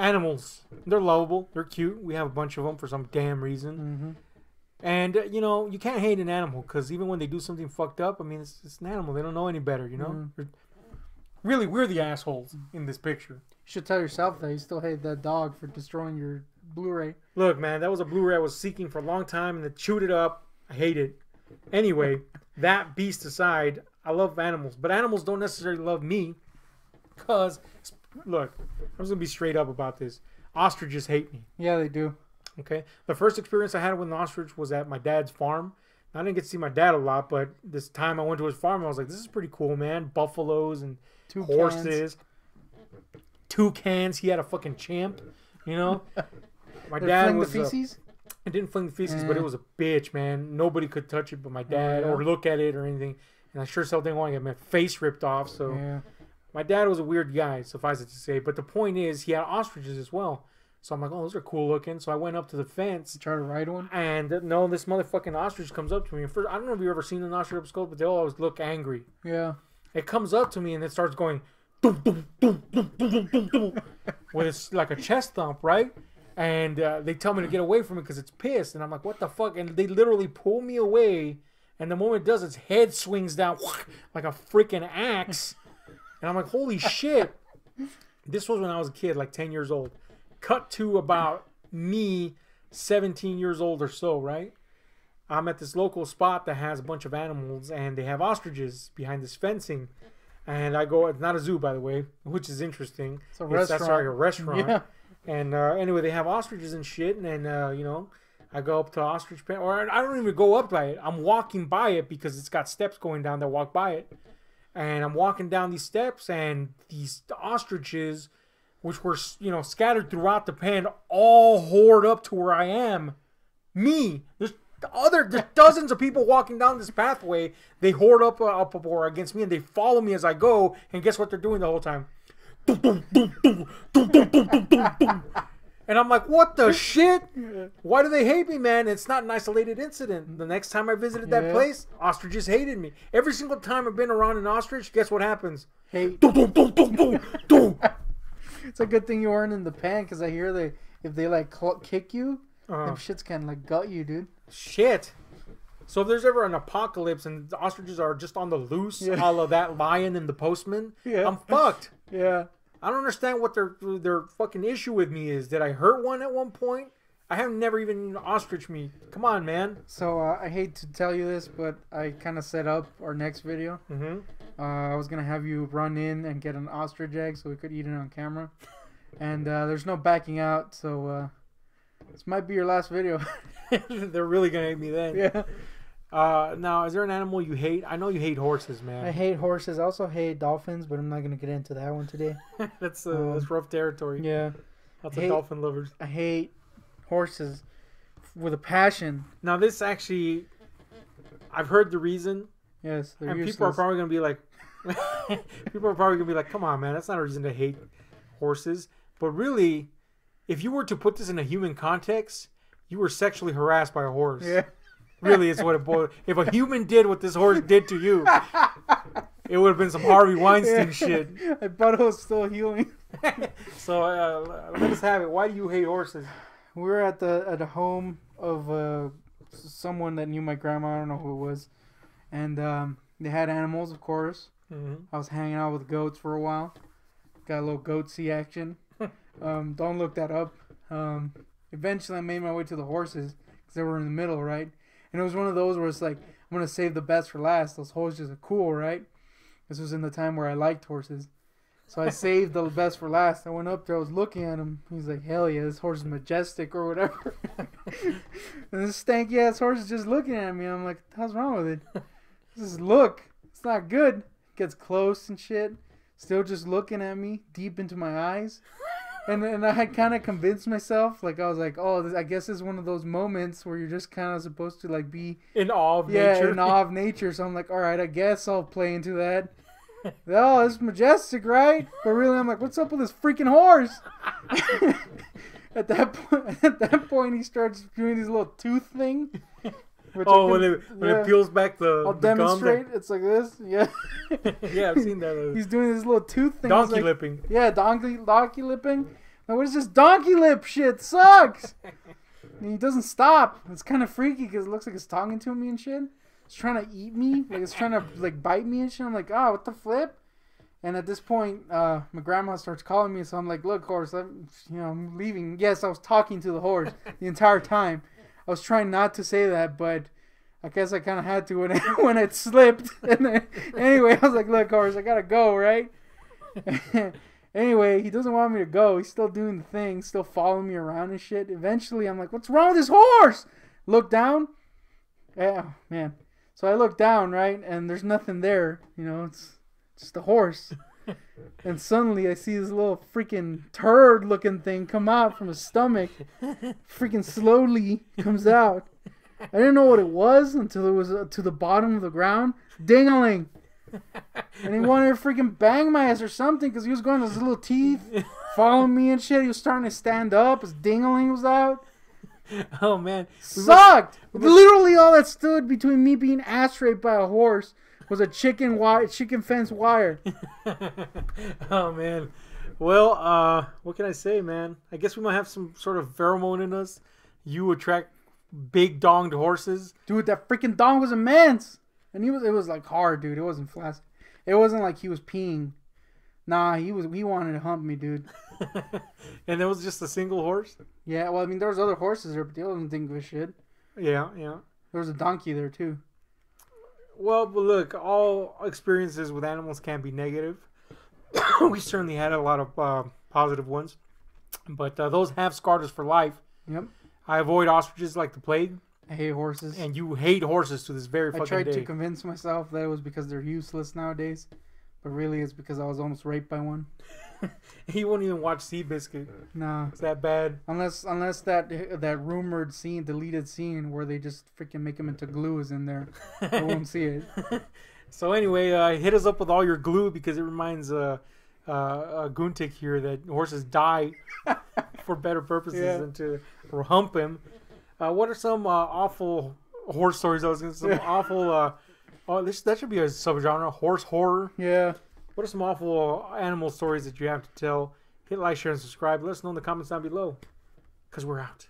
Animals. They're lovable. They're cute. We have a bunch of them for some damn reason. Mm-hmm. And, you know, you can't hate an animal because even when they do something fucked up, I mean, it's an animal. They don't know any better, you know? Really, we're the assholes in this picture. You should tell yourself that you still hate that dog for destroying your Blu-ray. Look, man, that was a Blu-ray I was seeking for a long time, and it chewed it up. I hate it. Anyway, that beast aside, I love animals. But animals don't necessarily love me because, look, I'm just going to be straight up about this. Ostriches hate me. Yeah, they do. Okay? The first experience I had with an ostrich was at my dad's farm. I didn't get to see my dad a lot, but this time I went to his farm, I was like, this is pretty cool, man. Buffaloes and horses. Toucans. He had a fucking champ, you know? My dad was... the feces? It didn't fling the feces, but it was a bitch, man. Nobody could touch it but my dad or look at it or anything. And I sure as hell didn't want to get my face ripped off, so... My dad was a weird guy, suffice it to say. But the point is, he had ostriches as well. So I'm like, oh, those are cool looking. So I went up to the fence. Try to ride one? And no, this motherfucking ostrich comes up to me. And first, I don't know if you've ever seen an ostrich up close, but they always look angry. Yeah. It comes up to me and it starts going, dum, dum, dum, dum, dum, dum, dum, with it's like a chest thump, right? And they tell me to get away from it because it's pissed. And I'm like, what the fuck? And they literally pull me away. And the moment it does, its head swings down like a freaking axe. And I'm like, holy shit. This was when I was a kid, like 10 years old. Cut to about me, 17 years old or so, right? I'm at this local spot that has a bunch of animals, and they have ostriches behind this fencing. And I go, it's not a zoo, by the way, which is interesting. It's a restaurant. That's like a restaurant. Yeah. And anyway, they have ostriches and shit, and then, you know, I go up to ostrich pen, or I don't even go up by it. I'm walking by it because it's got steps going down that walk by it. And I'm walking down these steps, and these ostriches, which were, you know, scattered throughout the pen, all hoard up to where I am. Me. There's dozens of people walking down this pathway. They hoard up or against me, and they follow me as I go. And guess what they're doing the whole time? And I'm like, what the shit? Why do they hate me, man? It's not an isolated incident. The next time I visited that place, ostriches hated me. Every single time I've been around an ostrich, guess what happens? Hate. It's a good thing you weren't in the pen, because I hear if they like kick you, them shits can like gut you, dude. Shit. So if there's ever an apocalypse and the ostriches are just on the loose, a la that Lion and the Postman, I'm fucked. Yeah. I don't understand what their fucking issue with me is. Did I hurt one at one point? I have never even ostrich me. Come on, man. So I hate to tell you this, but I kind of set up our next video. I was gonna have you run in and get an ostrich egg so we could eat it on camera, and there's no backing out. So this might be your last video. They're really gonna hate me then. Yeah. Now, is there an animal you hate? I know you hate horses, man. I hate horses. I also hate dolphins, but I'm not going to get into that one today. That's rough territory. Yeah. Lots of dolphin lovers. I hate horses with a passion. Now, this actually, I've heard the reason. Yes, they're and useless. People are probably going to be like, come on, man, that's not a reason to hate horses. But really, if you were to put this in a human context, you were sexually harassed by a horse. Yeah. Really, it's what it boils. If a human did what this horse did to you, it would have been some Harvey Weinstein shit. My butthole's still healing. So let us have it. Why do you hate horses? We were at the home of someone that knew my grandma. I don't know who it was, and they had animals, of course. I was hanging out with goats for a while. Got a little goatsy action. Don't look that up. Eventually, I made my way to the horses because they were in the middle, right? And it was one of those where it's like, I'm going to save the best for last. Those horses are cool, right? This was in the time where I liked horses. So I saved the best for last. I went up there. I was looking at him. He's like, hell yeah, this horse is majestic or whatever. And this stanky-ass horse is just looking at me. I'm like, what the hell's wrong with it? This is look. It's not good. Gets close and shit. Still just looking at me deep into my eyes. And I had kind of convinced myself, like I was like, oh, I guess it's one of those moments where you're just kind of supposed to like be in awe of nature. Yeah, in awe of nature. So I'm like, all right, I guess I'll play into that. Oh, it's majestic, right? But really, I'm like, what's up with this freaking horse? At that point, he starts doing this little tooth thing. When it peels back the I'll demonstrate. It's like this. Yeah. Yeah, I've seen that. He's doing this little tooth thing. Donkey lipping. Yeah, donkey lipping. Like, what is this donkey lip shit? Sucks. And he doesn't stop. It's kind of freaky because it looks like it's talking to me and shit. It's trying to eat me. Like, it's trying to, like, bite me and shit. I'm like, oh, what the flip? And at this point, my grandma starts calling me. So I'm like, look, horse, I'm leaving. Yes, I was talking to the horse the entire time. I was trying not to say that, but I guess I kind of had to when it slipped. And then, anyway, I was like, look, horse, I got to go, right? Anyway, he doesn't want me to go. He's still doing the thing, still following me around and shit. Eventually, I'm like, what's wrong with this horse? Look down. Yeah, man. So I look down, right, and there's nothing there. You know, it's just a horse. And suddenly I see this little freaking turd-looking thing come out from his stomach. Freaking slowly comes out. I didn't know what it was until it was to the bottom of the ground. Ding-a-ling. And he wanted to freaking bang my ass or something because he was going with his little teeth, following me and shit. He was starting to stand up. His ding-a-ling was out. Oh, man. Sucked. Literally all that stood between me being ass raped by a horse was a chicken fence wire. Oh, man. Well, what can I say, man? I guess we might have some sort of pheromone in us. You attract big donged horses. Dude, that freaking dong was immense. And it was like hard, dude. It wasn't flaccid. It wasn't like he was peeing. Nah, he wanted to hump me, dude. And it was just a single horse? Yeah, well, I mean, there was other horses there, but they didn't think of a shit. Yeah. There was a donkey there, too. Well, but look, all experiences with animals can be negative. We certainly had a lot of positive ones. But those have scarred us for life. Yep. I avoid ostriches like the plague. I hate horses. And you hate horses to this very fucking day. I tried to convince myself that it was because they're useless nowadays. But really, it's because I was almost raped by one. He won't even watch Seabiscuit. Nah. It's that bad. Unless that rumored scene, deleted scene, where they just freaking make him into glue is in there. I won't see it. So anyway, hit us up with all your glue because it reminds Guntik here that horses die for better purposes than to hump him. What are some awful horse stories? I was going to say some awful... that should be a subgenre, horse horror. Yeah. What are some awful animal stories that you have to tell? Hit like, share, and subscribe. Let us know in the comments down below. Because we're out.